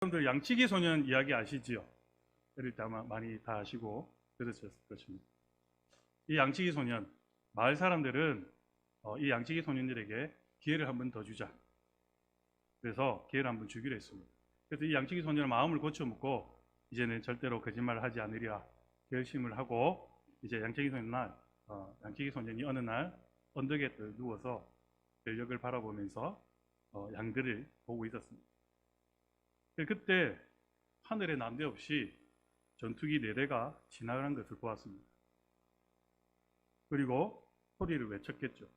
여러분들 양치기 소년 이야기 아시지요? 일단 아마 많이 다 아시고 들으셨을 것입니다. 이 양치기 소년, 마을 사람들은 이 양치기 소년들에게 기회를 한 번 더 주자. 그래서 기회를 한 번 주기로 했습니다. 그래서 이 양치기 소년의 마음을 고쳐먹고 이제는 절대로 거짓말을 하지 않으리라 결심을 하고, 이제 양치기 소년이 어느 날 언덕에 누워서 전력을 바라보면서 양들을 보고 있었습니다. 그때 하늘에 난데없이 전투기 4대가 지나가는 것을 보았습니다. 그리고 소리를 외쳤겠죠.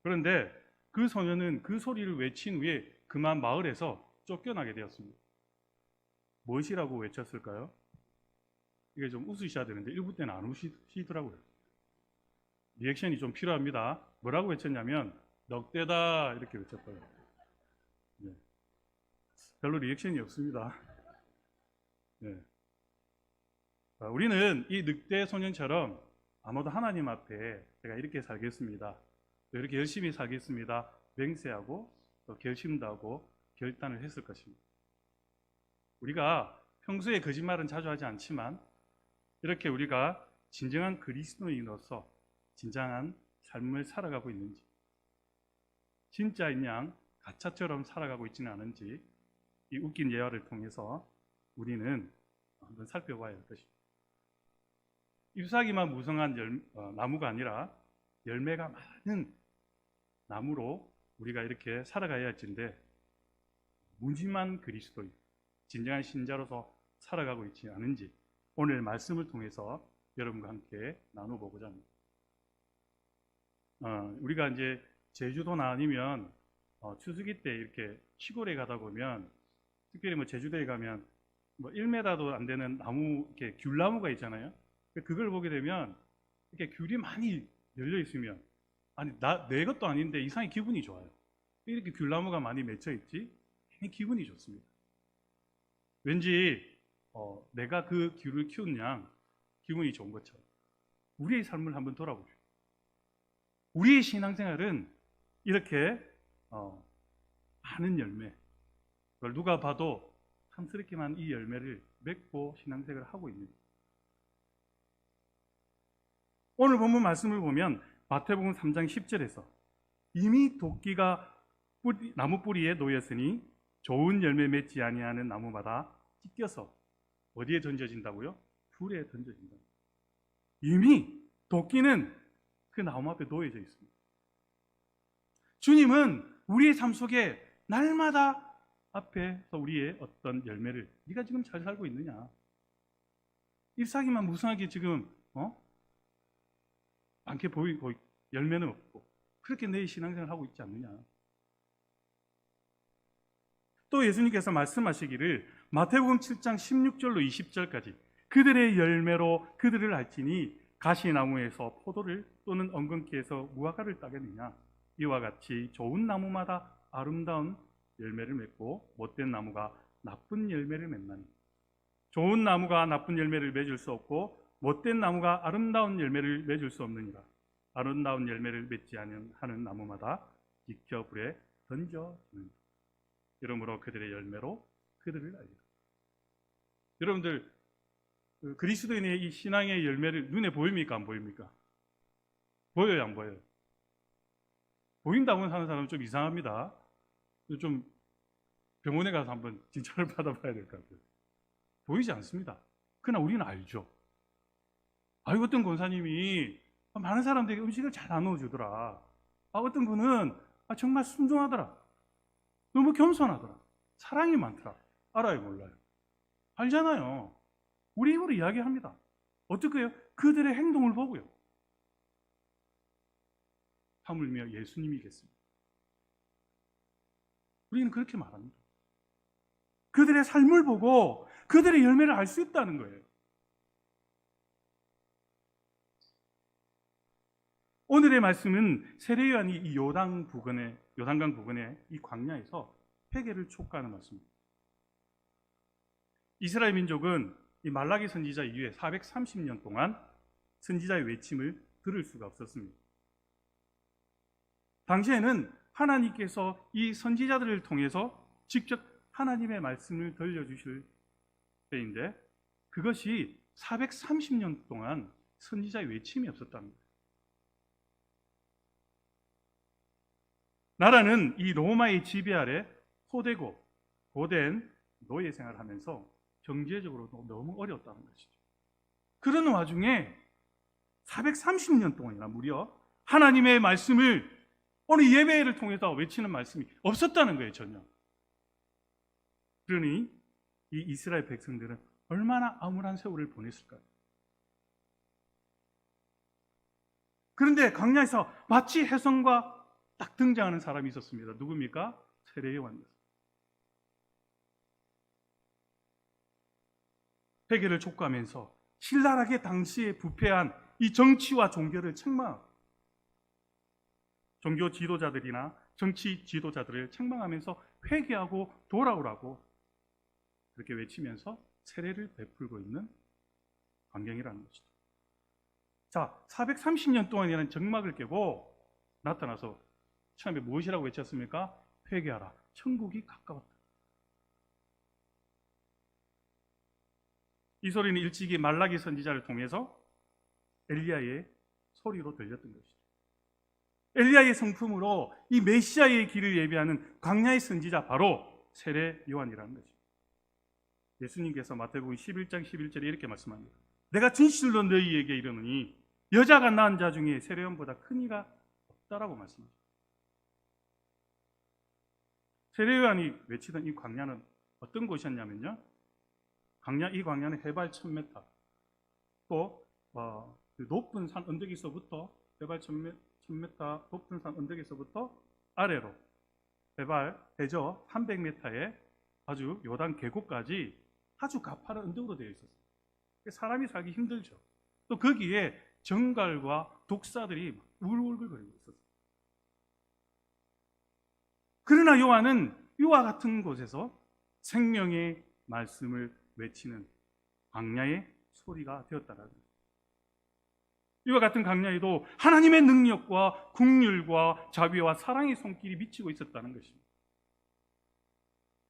그런데 그 소년은 그 소리를 외친 후에 그만 마을에서 쫓겨나게 되었습니다. 무엇이라고 외쳤을까요? 이게 좀 웃으셔야 되는데 1부 때는 안 웃으시더라고요. 리액션이 좀 필요합니다. 뭐라고 외쳤냐면 넉대다 이렇게 외쳤어요. 네. 별로 리액션이 없습니다. 네. 우리는 이 늑대 소년처럼 아마도 하나님 앞에 제가 이렇게 살겠습니다, 이렇게 열심히 살겠습니다 맹세하고 또 결심도 하고 결단을 했을 것입니다. 우리가 평소에 거짓말은 자주 하지 않지만 이렇게 우리가 진정한 그리스도인으로서 진정한 삶을 살아가고 있는지, 진짜인 양 가짜처럼 살아가고 있지는 않은지 이 웃긴 예화를 통해서 우리는 한번 살펴봐야 할 것입니다. 잎사귀만 무성한 나무가 아니라 열매가 많은 나무로 우리가 이렇게 살아가야 할진데, 무심한 그리스도인, 진정한 신자로서 살아가고 있지 않은지 오늘 말씀을 통해서 여러분과 함께 나눠보고자 합니다. 우리가 이제 제주도나 아니면 추수기 때 이렇게 시골에 가다 보면, 특별히 뭐 제주도에 가면 뭐 1m도 안 되는 나무, 이렇게 귤나무가 있잖아요. 그걸 보게 되면 이렇게 귤이 많이 열려 있으면, 아니 내 것도 아닌데 이상하게 기분이 좋아요. 이렇게 귤나무가 많이 맺혀 있지 괜히 기분이 좋습니다. 왠지 내가 그 귤을 키운 양 기분이 좋은 것처럼 우리의 삶을 한번 돌아보십시오. 우리의 신앙생활은 이렇게 많은 열매, 그걸 누가 봐도 탐스럽게만 이 열매를 맺고 신앙생활을 하고 있는, 오늘 본문 말씀을 보면 마태복음 3장 10절에서 이미 도끼가 나무 뿌리에 놓였으니 좋은 열매 맺지 아니하는 나무마다 찢겨서 어디에 던져진다고요? 불에 던져진다. 이미 도끼는 그 나무 앞에 놓여져 있습니다. 주님은 우리의 삶 속에 날마다 앞에서 우리의 어떤 열매를, 네가 지금 잘 살고 있느냐, 잎사귀만 무성하게 지금 않게 보이고 열매는 없고 그렇게 내 신앙생활을 하고 있지 않느냐. 또 예수님께서 말씀하시기를 마태복음 7장 16절로 20절까지 그들의 열매로 그들을 알지니 가시나무에서 포도를 또는 엉겅퀴에서 무화과를 따겠느냐. 이와 같이 좋은 나무마다 아름다운 열매를 맺고 못된 나무가 나쁜 열매를 맺나니, 좋은 나무가 나쁜 열매를 맺을 수 없고 못된 나무가 아름다운 열매를 맺을 수 없느니라. 아름다운 열매를 맺지 않는 나무마다 익혀 불에 던져지느니라. 이러므로 그들의 열매로 그들을 알리라. 여러분들, 그리스도인의 이 신앙의 열매를 눈에 보입니까? 안 보입니까? 보여요, 안 보여요? 보인다고 하는 사람은 좀 이상합니다. 좀 병원에 가서 한번 진찰을 받아봐야 될 것 같아요. 보이지 않습니다. 그러나 우리는 알죠. 어떤 권사님이 많은 사람들에게 음식을 잘 나눠주더라. 어떤 분은 정말 순종하더라. 너무 겸손하더라. 사랑이 많더라. 알아요, 몰라요? 알잖아요. 우리 입으로 이야기합니다. 어떻게 해요? 그들의 행동을 보고요. 하물며 예수님이겠습니다. 우리는 그렇게 말합니다. 그들의 삶을 보고 그들의 열매를 알 수 있다는 거예요. 오늘의 말씀은 세례요한이 이 요단강 부근의 이 광야에서 회개를 촉구하는 말씀입니다. 이스라엘 민족은 이 말라기 선지자 이후에 430년 동안 선지자의 외침을 들을 수가 없었습니다. 당시에는 하나님께서 이 선지자들을 통해서 직접 하나님의 말씀을 들려주실 때인데 그것이 430년 동안 선지자의 외침이 없었다는 거예요. 나라는 이 로마의 지배 아래 호되고 고된 노예 생활을 하면서 경제적으로도 너무 어려웠다는 것이죠. 그런 와중에 430년 동안이나 무려 하나님의 말씀을 어느 예배를 통해서 외치는 말씀이 없었다는 거예요, 전혀. 그러니 이 이스라엘 백성들은 얼마나 암울한 세월을 보냈을까요? 그런데 광야에서 마치 혜성과 딱 등장하는 사람이 있었습니다. 누굽니까? 세례 요한이었습니다. 회개를 촉구하면서 신랄하게 당시에 부패한 이 정치와 종교를 책망하고 종교 지도자들이나 정치 지도자들을 책망하면서 회개하고 돌아오라고 그렇게 외치면서 세례를 베풀고 있는 광경이라는 것이죠. 자, 430년 동안이라는 정막을 깨고 나타나서 처음에 무엇이라고 외쳤습니까? 회개하라. 천국이 가까웠다. 이 소리는 일찍이 말라기 선지자를 통해서 엘리야의 소리로 들렸던 것이죠. 엘리야의 성품으로 이 메시아의 길을 예비하는 광야의 선지자 바로 세례 요한이라는 거죠. 예수님께서 마태복음 11장 11절에 이렇게 말씀합니다. 내가 진실로 너희에게 이르노니 여자가 낳은 자 중에 세례 요한보다 큰 이가 없다라고 말씀하죠. 세례 요한이 외치던 이 광야는 어떤 곳이었냐면요, 이 광야는 해발 1000m, 또 그 높은 산 언덕에서부터 해발 1000m 높은 산 언덕에서부터 아래로 해발 대저 300m의 아주 요단 계곡까지 아주 가파른 언덕으로 되어 있었어요. 사람이 살기 힘들죠. 또 거기에 정갈과 독사들이 울울거리고 있었어요. 그러나 요한은 이와 같은 곳에서 생명의 말씀을 외치는 광야의 소리가 되었다는 거예요. 이와 같은 광야에도 하나님의 능력과 긍휼과 자비와 사랑의 손길이 미치고 있었다는 것입니다.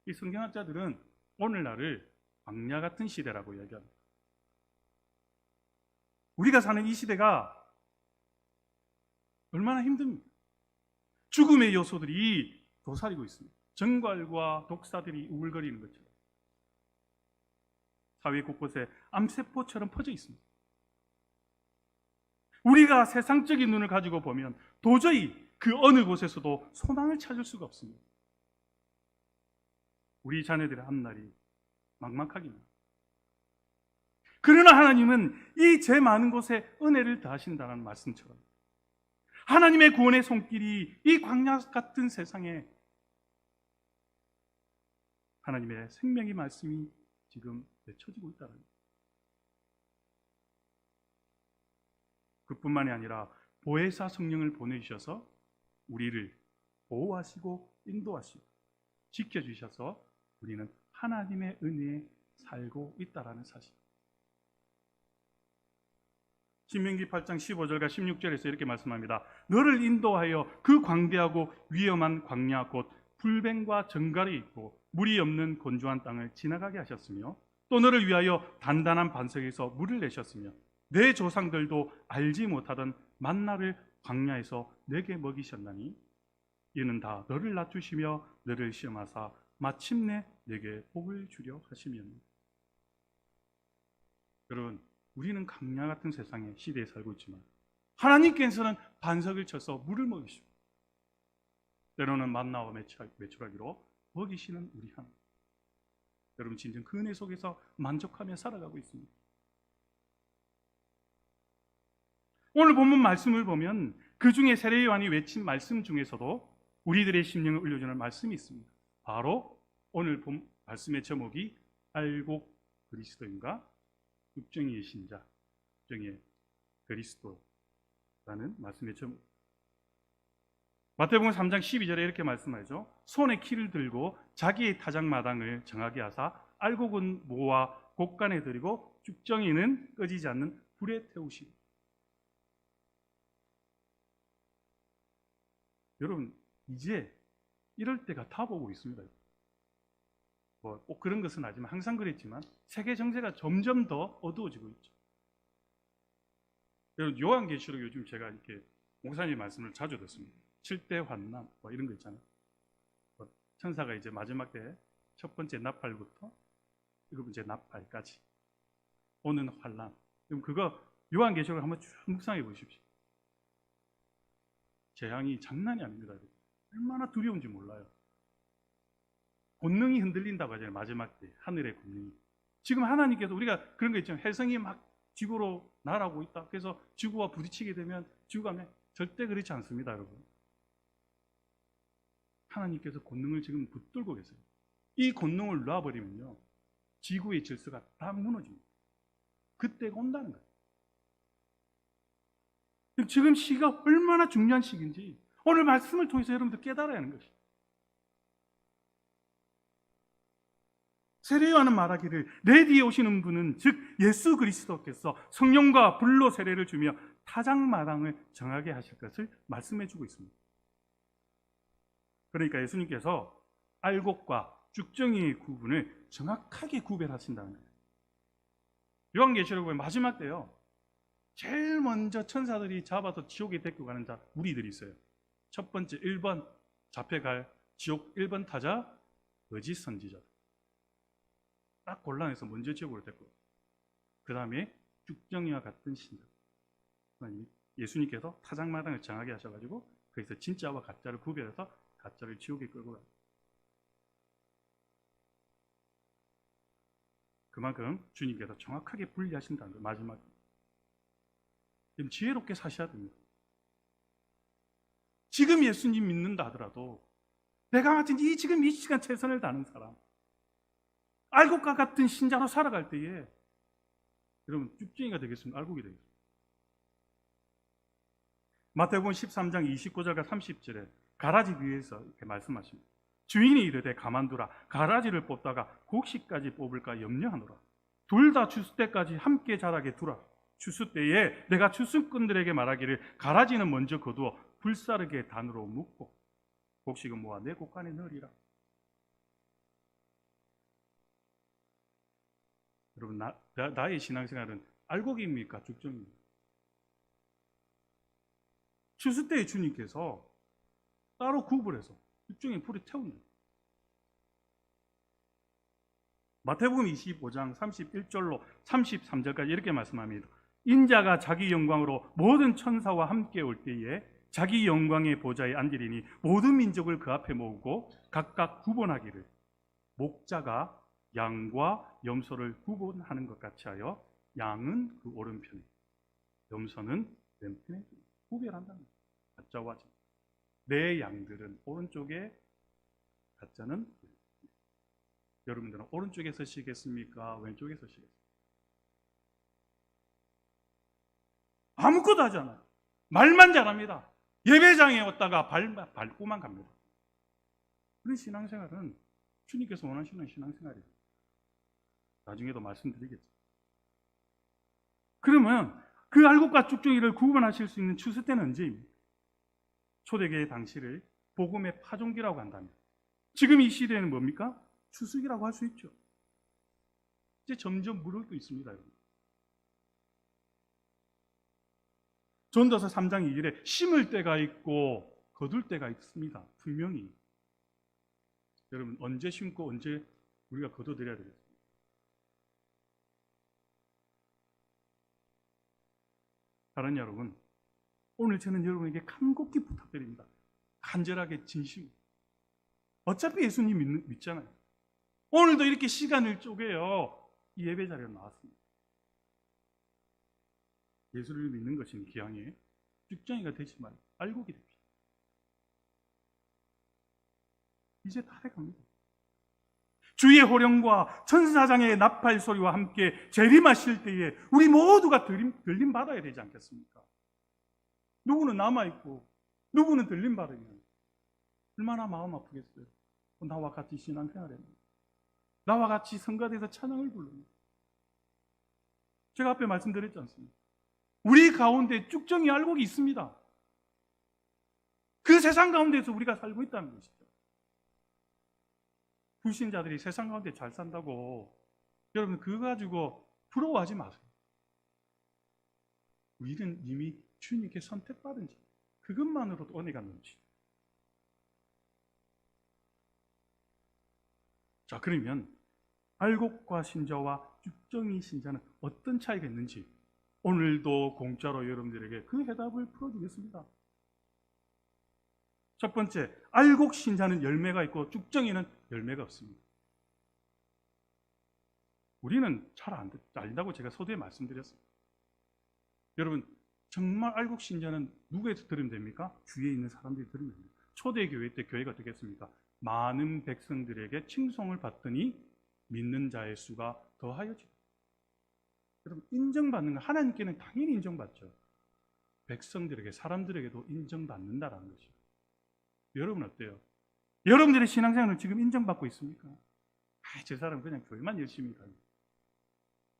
이 성경학자들은 오늘날을 광야 같은 시대라고 이야기합니다. 우리가 사는 이 시대가 얼마나 힘듭니까? 죽음의 요소들이 도사리고 있습니다. 정갈과 독사들이 우글거리는 것처럼 사회 곳곳에 암세포처럼 퍼져 있습니다. 우리가 세상적인 눈을 가지고 보면 도저히 그 어느 곳에서도 소망을 찾을 수가 없습니다. 우리 자녀들의 앞날이 막막하긴 합니다. 그러나 하나님은 이 죄 많은 곳에 은혜를 더하신다는 말씀처럼 하나님의 구원의 손길이 이 광야 같은 세상에 하나님의 생명의 말씀이 지금 외쳐지고 있다는 거예요. 그뿐만이 아니라 보혜사 성령을 보내주셔서 우리를 보호하시고 인도하시고 지켜주셔서 우리는 하나님의 은혜에 살고 있다는 사실. 신명기 8장 15절과 16절에서 이렇게 말씀합니다. 너를 인도하여 그 광대하고 위험한 광야 곧 불뱀과 정갈이 있고 물이 없는 건조한 땅을 지나가게 하셨으며 또 너를 위하여 단단한 반석에서 물을 내셨으며 내 조상들도 알지 못하던 만나를 광야에서 내게 먹이셨나니 이는 다 너를 낮추시며 너를 시험하사 마침내 내게 복을 주려 하심이었느니라. 여러분, 우리는 광야 같은 세상의 시대에 살고 있지만 하나님께서는 반석을 쳐서 물을 먹이시고 때로는 만나와 메추라기로 먹이시는 우리 하나님. 여러분, 진정 그 은혜 속에서 만족하며 살아가고 있습니다. 오늘 본문 말씀을 보면 그 중에 세례 요한이 외친 말씀 중에서도 우리들의 심령을 울려주는 말씀이 있습니다. 바로 오늘 본 말씀의 제목이 알곡 그리스도인가 육정이의 신자, 육정이의 그리스도라는 말씀의 제목. 마태복음 3장 12절에 이렇게 말씀하죠. 손에 키를 들고 자기의 타작마당을 정하게 하사 알곡은 모아 곡간에 들이고 죽정이는 꺼지지 않는 불에 태우시고. 여러분, 이제 이럴 때가 다가오고 있습니다. 뭐 꼭 그런 것은 아니지만 항상 그랬지만 세계 정세가 점점 더 어두워지고 있죠. 요한계시록 요즘 제가 이렇게 목사님 말씀을 자주 듣습니다. 7대 환난 뭐 이런 거 있잖아요. 천사가 이제 마지막 때 첫 번째 나팔부터 일곱 번째 나팔까지 오는 환난. 그럼 그거 요한계시록을 한번 쭉 묵상해 보십시오. 재앙이 장난이 아닙니다. 얼마나 두려운지 몰라요. 권능이 흔들린다고 하잖아요. 마지막 때 하늘의 권능이. 지금 하나님께서 우리가 그런 거 있잖아요. 혜성이 막 지구로 날아오고 있다. 그래서 지구와 부딪히게 되면 지구가 절대 그렇지 않습니다, 여러분. 하나님께서 권능을 지금 붙들고 계세요. 이 권능을 놔버리면요, 지구의 질서가 다 무너집니다. 그때가 온다는 거예요. 지금 시기가 얼마나 중요한 시기인지 오늘 말씀을 통해서 여러분들 깨달아야 하는 것이에요. 세례 요한은 말하기를 내 뒤에 오시는 분은 즉 예수 그리스도께서 성령과 불로 세례를 주며 타작마당을 정하게 하실 것을 말씀해 주고 있습니다. 그러니까 예수님께서 알곡과 쭉정이의 구분을 정확하게 구별하신다는 거예요. 요한계시록의 마지막 때요, 제일 먼저 천사들이 잡아서 지옥에 데리고 가는 자 무리들이 있어요. 첫 번째 1번 잡혀갈 지옥 1번 타자 거짓 선지자. 딱 곤란해서 먼저 지옥으로 데리고 가요. 그 다음에 쭉정이와 같은 신자. 예수님께서 타작마당을 정하게 하셔가지고 거기서 진짜와 가짜를 구별해서 가짜를 지옥에 끌고 가요. 그만큼 주님께서 정확하게 분리하신다는 거예요. 마지막에. 지금 지혜롭게 사셔야 됩니다. 지금 예수님 믿는다 하더라도 내가 마치 지금 이 시간 최선을 다하는 사람, 알곡과 같은 신자로 살아갈 때에 여러분 쭉정이가 되겠습니다. 알곡이 되겠습니다. 마태복음 13장 29절과 30절에 가라지 위에서 이렇게 말씀하십니다. 주인이 이르되 가만두라. 가라지를 뽑다가 곡식까지 뽑을까 염려하노라. 둘 다 추수 때까지 함께 자라게 두라. 추수 때에 내가 추수꾼들에게 말하기를 가라지는 먼저 거두어 불사르게 단으로 묶고 곡식은 모아 내 곡간에 넣으리라. 여러분 나의 신앙생활은 알곡입니까? 죽정입니까? 추수 때에 주님께서 따로 구분해서 죽정에 불에 태운다. 마태복음 25장 31절로 33절까지 이렇게 말씀합니다. 인자가 자기 영광으로 모든 천사와 함께 올 때에 자기 영광의 보좌에 앉으리니 모든 민족을 그 앞에 모으고 각각 구분하기를 목자가 양과 염소를 구분하는 것 같이 하여 양은 그 오른편에 염소는 왼편에 구별한다는 거예요. 가짜와 진짜. 내 양들은 오른쪽에, 가짜는 왼쪽에. 여러분들은 오른쪽에 서시겠습니까? 왼쪽에 서시겠습니까? 아무것도 하지 않아요. 말만 잘합니다. 예배장에 왔다가 밟고만 갑니다. 그런 신앙생활은 주님께서 원하시는 신앙생활이에요. 나중에도 말씀드리겠죠. 그러면 그 알곡과 쭉정이를 구분하실 수 있는 추수 때는 언제입니까? 초대교회 당시를 복음의 파종기라고 한다면 지금 이 시대에는 뭡니까? 추수기라고 할 수 있죠. 이제 점점 무르고 있습니다. 여러분. 전도서 3장 2절에 심을 때가 있고 거둘 때가 있습니다. 분명히. 여러분 언제 심고 언제 우리가 거둬들여야 되겠습니까? 사랑하는 여러분, 오늘 저는 여러분에게 간곡히 부탁드립니다. 간절하게 진심. 어차피 예수님 믿잖아요. 오늘도 이렇게 시간을 쪼개요. 이 예배 자리에 나왔습니다. 예수를 믿는 것은 기왕에 쭉정이가 되지만 알곡이 됩시다. 이제 다 돼갑니다. 주의 호령과 천사장의 나팔 소리와 함께 재림하실 때에 우리 모두가 들림 받아야 되지 않겠습니까? 누구는 남아있고 누구는 들림 받으면 얼마나 마음 아프겠어요. 나와 같이 신앙생활합니다. 나와 같이 성가대에서 찬양을 부릅니다. 제가 앞에 말씀드렸지 않습니까? 우리 가운데 쭉정이 알곡이 있습니다. 그 세상 가운데서 우리가 살고 있다는 것이죠. 불신자들이 세상 가운데 잘 산다고 여러분 그거 가지고 부러워하지 마세요. 우리는 이미 주님께 선택받은 자. 그것만으로도 은혜가 넘치죠. 자, 그러면 알곡과 신자와 쭉정이 신자는 어떤 차이가 있는지 오늘도 공짜로 여러분들에게 그 해답을 풀어주겠습니다. 첫 번째, 알곡 신자는 열매가 있고 쭉정이는 열매가 없습니다. 우리는 잘 안다고 제가 서두에 말씀드렸습니다. 여러분, 정말 알곡 신자는 누구에서 들으면 됩니까? 주위에 있는 사람들이 들으면 됩니다. 초대교회 때 교회가 어떻게 했습니까? 많은 백성들에게 칭송을 받더니 믿는 자의 수가 더하여지고. 여러분, 인정받는 건 하나님께는 당연히 인정받죠. 백성들에게, 사람들에게도 인정받는다라는 것이죠. 여러분 어때요? 여러분들의 신앙생활은 지금 인정받고 있습니까? 저 사람 그냥 교회만 열심히 가요.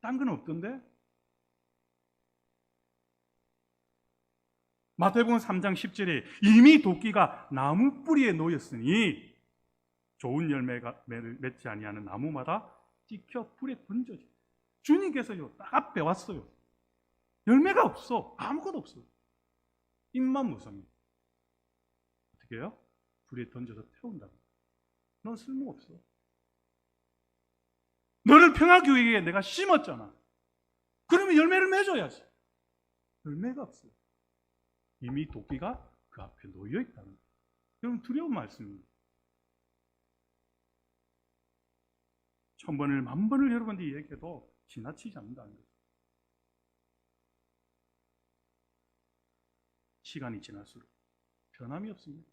딴 건 없던데? 마태복음 3장 10절에 이미 도끼가 나무 뿌리에 놓였으니 좋은 열매를 맺지 아니하는 나무마다 찍혀 불에 던져져. 주님께서요 딱 앞에 왔어요. 열매가 없어. 아무것도 없어. 입만 무성해. 어떻게 해요? 불에 던져서 태운다고. 넌 쓸모없어. 너를 평화교회에 내가 심었잖아. 그러면 열매를 맺어야지. 열매가 없어요. 이미 도끼가 그 앞에 놓여 있다는 거예요. 여러분 두려운 말씀입니다. 1000번을 10,000번을 여러분들이 얘기해도 지나치지 않는다는 거죠. 시간이 지날수록 변함이 없습니다.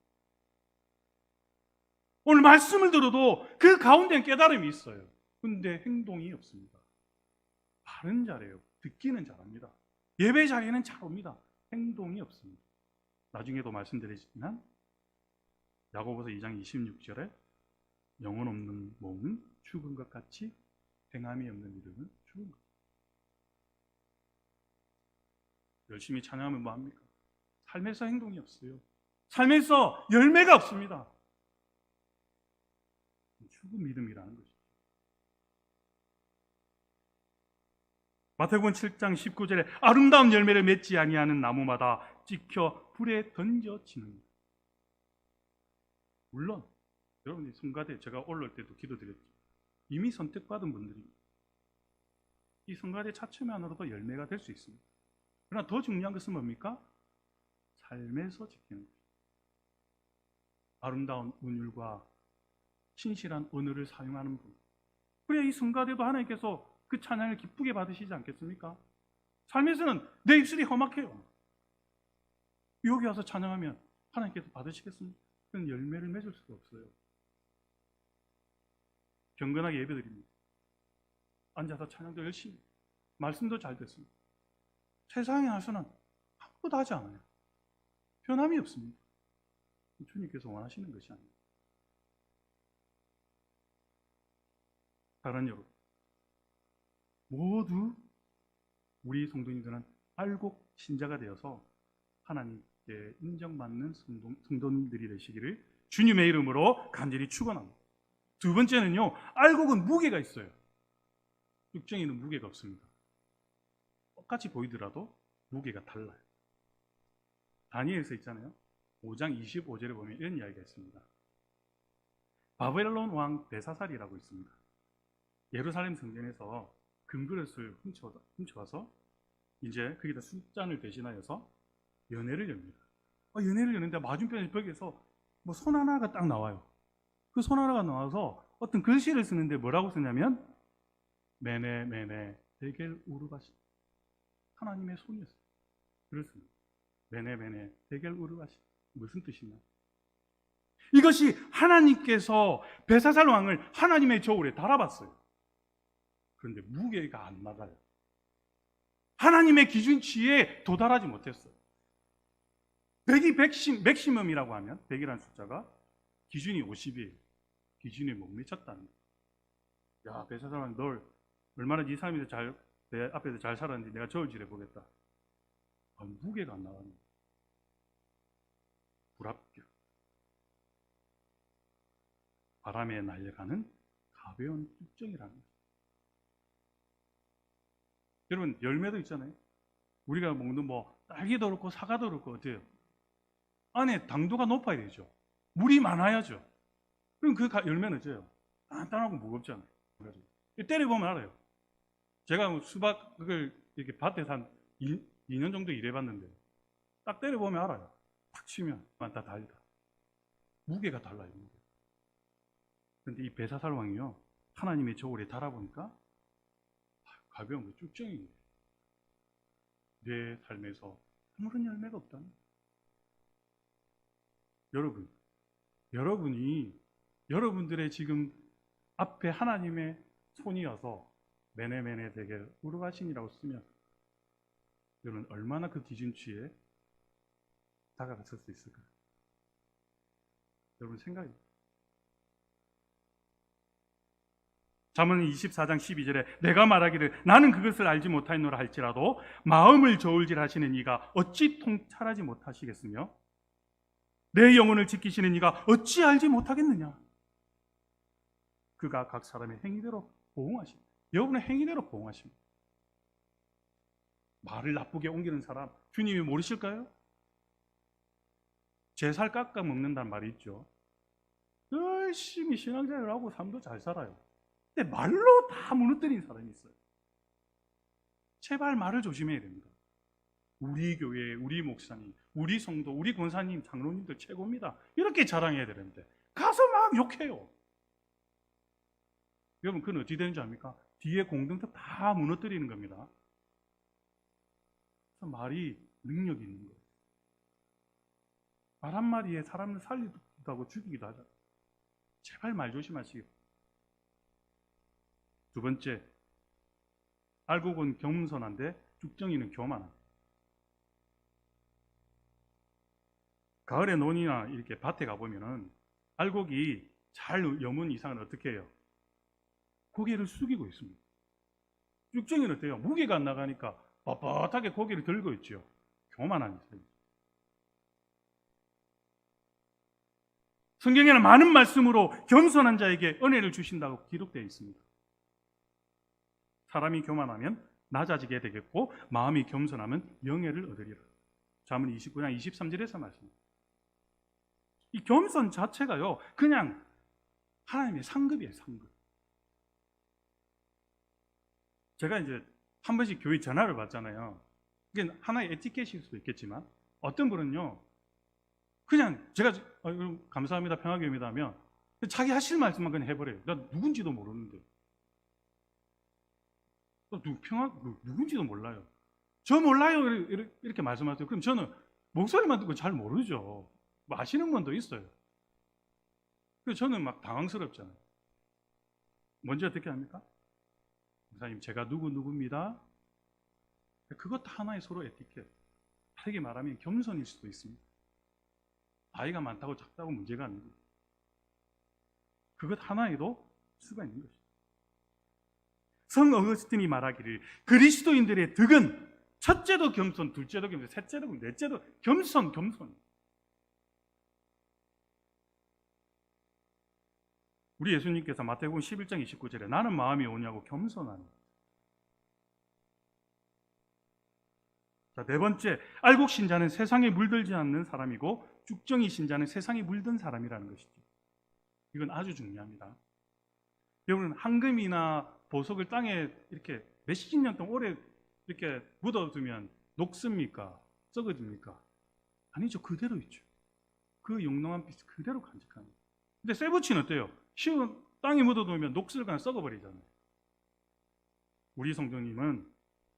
오늘 말씀을 들어도 그 가운데는 깨달음이 있어요. 근데 행동이 없습니다. 바른 자래요. 듣기는 잘합니다. 예배 자리에는 잘 옵니다. 행동이 없습니다. 나중에도 말씀드리지만 야고보서 2장 26절에 영혼 없는 몸은 죽은 것 같이 행함이 없는 이름은 죽은 것. 열심히 찬양하면 뭐합니까? 삶에서 행동이 없어요. 삶에서 열매가 없습니다. 죽은 믿음이라는 것이죠. 마태복음 7장 19절에 아름다운 열매를 맺지 아니하는 나무마다 찍혀 불에 던져지는. 물론 여러분이 성가대 제가 올라올 때도 기도드렸죠. 이미 선택받은 분들입니다. 이 성가대 자체만으로도 열매가 될 수 있습니다. 그러나 더 중요한 것은 뭡니까? 삶에서 지키는 것. 아름다운 운율과 신실한 언어를 사용하는 분. 그래야 이 성가대도 하나님께서 그 찬양을 기쁘게 받으시지 않겠습니까? 삶에서는 내 입술이 험악해요. 여기 와서 찬양하면 하나님께서 받으시겠습니까? 그건 열매를 맺을 수가 없어요. 경건하게 예배드립니다. 앉아서 찬양도 열심히, 말씀도 잘 됐습니다. 세상에 와서는 아무것도 하지 않아요. 변함이 없습니다. 주님께서 원하시는 것이 아닙니다. 다른 여러분, 모두 우리 성도님들은 알곡 신자가 되어서 하나님께 인정받는 성도님들이 되시기를 주님의 이름으로 간절히 축원합니다. 두 번째는요, 알곡은 무게가 있어요. 쭉정이는 무게가 없습니다. 똑같이 보이더라도 무게가 달라요. 다니엘서 있잖아요. 5장 25절에 보면 이런 이야기가 있습니다. 바벨론 왕 벨사살이라고 있습니다. 예루살렘 성전에서 금그릇을 훔쳐와서 이제 거기다 술잔을 대신하여서 연회를 엽니다. 연회를 여는데 맞은편 벽에서 뭐 손 하나가 딱 나와요. 그 손 하나가 나와서 어떤 글씨를 쓰는데 뭐라고 쓰냐면 메네 메네 데겔 우르바시. 하나님의 손이었어요. 그렇습니다. 메네 메네 데겔 우르바시. 무슨 뜻이냐? 이것이 하나님께서 벨사살 왕을 하나님의 저울에 달아봤어요. 그런데 무게가 안 나가요. 하나님의 기준치에 도달하지 못했어요. 100이 맥시멈이라고 하면 100이라는 숫자가 기준이 50이에요. 기준에 못 미쳤다는 거예요. 야, 벨사살 왕 널 얼마나 네 삶에서 내 앞에서 잘 살았는지 내가 저울질해 보겠다. 무게가 안 나가는 거예요. 불합격. 바람에 날려가는 가벼운 쭉정이라는 거죠. 여러분, 열매도 있잖아요. 우리가 먹는 뭐 딸기도 그렇고 사과도 그렇고 어때요? 안에 당도가 높아야 되죠. 물이 많아야죠. 그럼 그 열매는 어때요? 단단하고 무겁잖아요. 때려보면 알아요. 제가 수박을 이렇게 밭에서 한 2년 정도 일해봤는데 딱 때려보면 알아요. 탁 치면 다 달다. 무게가 달라요. 그런데 이 베사살왕이요, 하나님의 저울에 달아보니까 가벼운 거 쭉정이 내 삶에서 아무런 열매가 없다는 거예요. 여러분들의 지금 앞에 하나님의 손이 와서 메네메네 되게 우르가신이라고 쓰면 여러분 얼마나 그 기준치에 다가갔을 수 있을까요? 여러분 생각이. 잠언 24장 12절에 내가 말하기를 나는 그것을 알지 못하였노라 할지라도 마음을 저울질하시는 이가 어찌 통찰하지 못하시겠으며 내 영혼을 지키시는 이가 어찌 알지 못하겠느냐. 그가 각 사람의 행위대로 보응하십니다. 여러분의 행위대로 보응하십니다. 말을 나쁘게 옮기는 사람 주님이 모르실까요? 제 살 깎아 먹는다는 말이 있죠. 열심히 신앙생활을 하고 삶도 잘 살아요. 근데 말로 다 무너뜨린 사람이 있어요. 제발 말을 조심해야 됩니다. 우리 교회, 우리 목사님, 우리 성도, 우리 권사님, 장로님들 최고입니다. 이렇게 자랑해야 되는데 가서 막 욕해요. 여러분 그건 어찌 되는 줄 압니까? 뒤에 공동체 다 무너뜨리는 겁니다. 그래서 말이 능력이 있는 거예요. 말 한마디에 사람을 살리기도 하고 죽이기도 하잖아요. 제발 말 조심하시고. 두 번째, 알곡은 겸손한데 쭉정이는 교만합니다. 가을에 논이나 이렇게 밭에 가보면은 알곡이 잘 여문 이상은 어떻게 해요? 고개를 숙이고 있습니다. 쭉정이는 어때요? 무게가 안 나가니까 뻣뻣하게 고개를 들고 있죠. 교만한 있어요. 성경에는 많은 말씀으로 겸손한 자에게 은혜를 주신다고 기록되어 있습니다. 사람이 교만하면 낮아지게 되겠고 마음이 겸손하면 영예를 얻으리라. 잠언 29장 23절에서 말씀합니다. 이 겸손 자체가요 그냥 하나님의 상급이에요. 상급. 제가 이제 한 번씩 교회 전화를 받잖아요. 이게 하나의 에티켓일 수도 있겠지만 어떤 분은요 그냥 제가 감사합니다 평화교회입니다 하면 자기 하실 말씀만 그냥 해버려요. 나 누군지도 모르는데 누군지도 몰라요. 저 몰라요 이렇게 말씀하세요. 그럼 저는 목소리만 듣고 잘 모르죠. 뭐 아시는 분도 있어요. 그래서 저는 막 당황스럽잖아요. 먼저 어떻게 합니까? 목사님 제가 누구입니다. 그것도 하나의 서로 에티켓. 다르게 말하면 겸손일 수도 있습니다. 나이가 많다고 작다고 문제가 아니고 그것 하나에도 수가 있는 것이죠. 성 어거스틴이 말하기를 그리스도인들의 덕은 첫째도 겸손, 둘째도 겸손, 셋째도 겸손, 넷째도 겸손. 우리 예수님께서 마태복음 11장 29절에 나는 마음이 오냐고 겸손하니. 자, 네 번째, 알곡 신자는 세상에 물들지 않는 사람이고 쭉정이 신자는 세상에 물든 사람이라는 것이죠. 이건 아주 중요합니다. 여러분 황금이나 보석을 땅에 이렇게 몇십 년 동안 오래 이렇게 묻어두면 녹습니까? 썩어집니까? 아니죠. 그대로 있죠. 그 영롱한 빛 그대로 간직합니다. 근데 쇠붙이는 어때요? 쉬운 땅에 묻어두면 녹슬거나 썩어버리잖아요. 우리 성도님은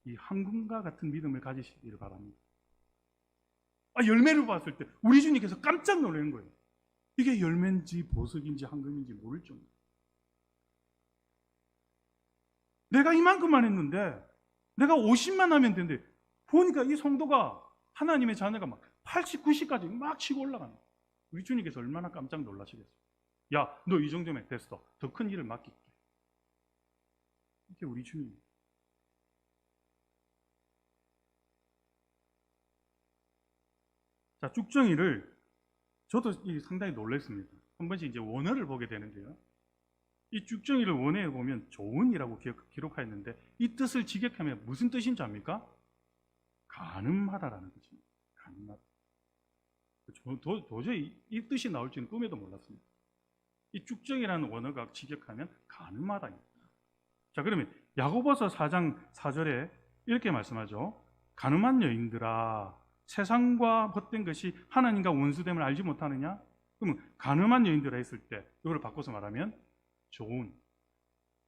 이 황금과 같은 믿음을 가지시기를 바랍니다. 열매를 봤을 때 우리 주님께서 깜짝 놀라는 거예요. 이게 열매인지 보석인지 황금인지 모를 정도. 내가 이만큼만 했는데 내가 50만 하면 되는데 보니까 이 성도가 하나님의 자녀가 막 80, 90까지 막 치고 올라가는 거예요. 우리 주님께서 얼마나 깜짝 놀라시겠어요. 야, 너 이 정도면 됐어. 더 큰 일을 맡길게. 이게 우리 주님. 자, 쭉정이를 저도 상당히 놀랐습니다. 한 번씩 이제 원어를 보게 되는데요. 이 쭉정이를 원어에 보면 좋은이라고 기록하였는데 이 뜻을 직역하면 무슨 뜻인지 압니까? 가늠하다라는 뜻입니다. 가늠하다. 도저히 이 뜻이 나올지는 꿈에도 몰랐습니다. 이 쭉정이라는 원어가 직역하면 가늠하다입니다. 자, 그러면 야고보서 4장 4절에 이렇게 말씀하죠. 가늠한 여인들아, 세상과 헛된 것이 하나님과 원수됨을 알지 못하느냐? 그러면 가늠한 여인들아 했을 때 이걸 바꿔서 말하면 좋은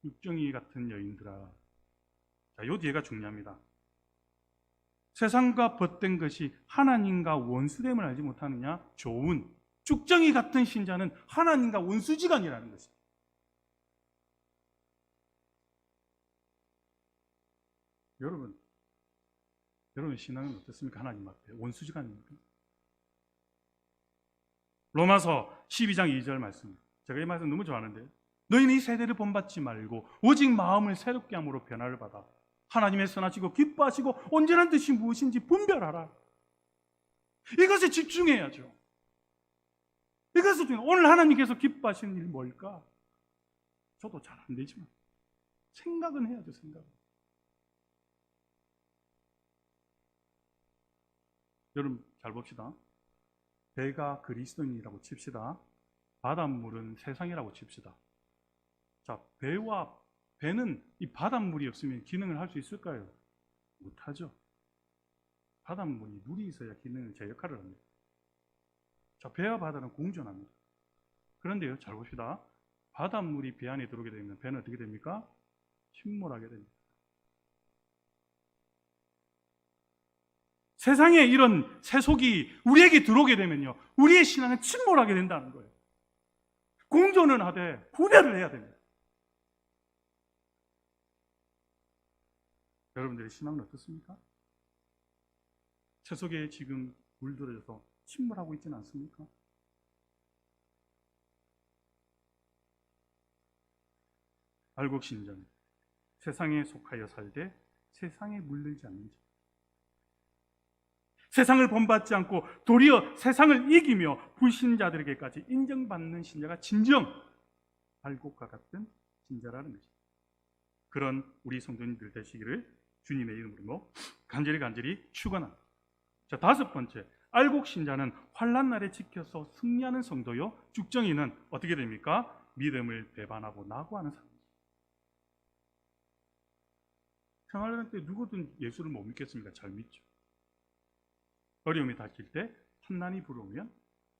육정이 같은 여인들아. 자, 요 뒤에가 중요합니다. 세상과 벗된 것이 하나님과 원수됨을 알지 못하느냐? 좋은 쭉정이 같은 신자는 하나님과 원수지간이라는 것입니다. 여러분 신앙은 어떻습니까? 하나님 앞에 원수지간입니까? 로마서 12장 2절 말씀. 제가 이 말씀 너무 좋아하는데, 너희는 이 세대를 본받지 말고 오직 마음을 새롭게 함으로 변화를 받아 하나님의 선하시고 기뻐하시고 온전한 뜻이 무엇인지 분별하라. 이것에 집중해야죠. 이것을 오늘 하나님께서 기뻐하시는 일이 뭘까? 저도 잘 안 되지만 생각은 해야죠. 생각. 여러분 잘 봅시다. 배가 그리스도인이라고 칩시다. 바닷물은 세상이라고 칩시다. 자, 배는 이 바닷물이 없으면 기능을 할 수 있을까요? 못하죠. 바닷물이 물이 있어야 기능을, 제 역할을 합니다. 자, 배와 바다는 공존합니다. 그런데요, 잘 봅시다. 바닷물이 배 안에 들어오게 되면 배는 어떻게 됩니까? 침몰하게 됩니다. 세상에 이런 세속이 우리에게 들어오게 되면요, 우리의 신앙은 침몰하게 된다는 거예요. 공존은 하되 구별을 해야 됩니다. 여러분들의 신앙은 어떻습니까? 세속에 지금 물들어져서 침몰하고 있지는 않습니까? 알곡 신자는 세상에 속하여 살되 세상에 물들지 않는 자, 세상을 본받지 않고 도리어 세상을 이기며 불신자들에게까지 인정받는 신자가 진정 알곡과 같은 신자라는 것입니다. 그런 우리 성도님들 되시기를 주님의 이름으로 간절히 축원합니다. 자, 다섯 번째, 알곡 신자는 환난 날에 지켜서 승리하는 성도요, 쭉정이는 어떻게 됩니까? 믿음을 배반하고 낙오하는 사람입니다. 평안할 때 누구든 예수를 못 믿겠습니까? 잘 믿죠. 어려움이 닥칠 때, 환난이 불어오면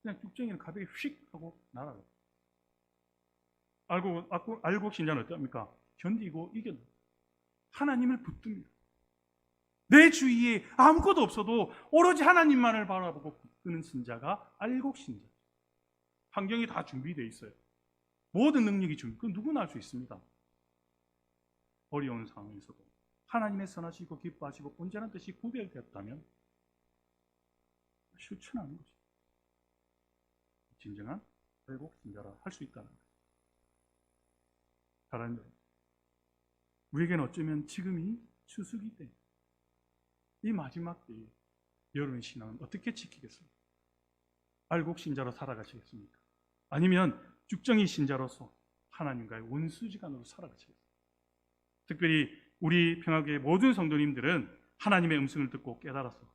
그냥 쭉정이는 가볍게 휙 하고 날아가요. 알곡 신자는 어떻습니까? 견디고 이겨냅니다. 하나님을 붙듭니다. 내 주위에 아무것도 없어도 오로지 하나님만을 바라보고 붙드는 신자가 알곡 신자. 환경이 다 준비되어 있어요. 모든 능력이 그건 누구나 할 수 있습니다. 어려운 상황에서도 하나님의 선하시고 기뻐하시고 온전한 뜻이 구별되었다면 실천하는 거죠. 진정한 알곡 신자라 할 수 있다는 거예요. 사랑하는 여러분, 우리에게는 어쩌면 지금이 추수기 때, 이 마지막 때에 여러분의 신앙은 어떻게 지키겠습니까? 알곡 신자로 살아가시겠습니까? 아니면 쭉정이 신자로서 하나님과의 원수지간으로 살아가시겠습니까? 특별히 우리 평화교회 모든 성도님들은 하나님의 음성을 듣고 깨달아서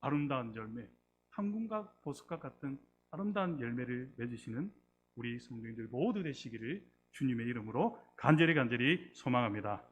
아름다운 열매, 항공과 보석과 같은 아름다운 열매를 맺으시는 우리 성도님들 모두 되시기를 주님의 이름으로 간절히 소망합니다.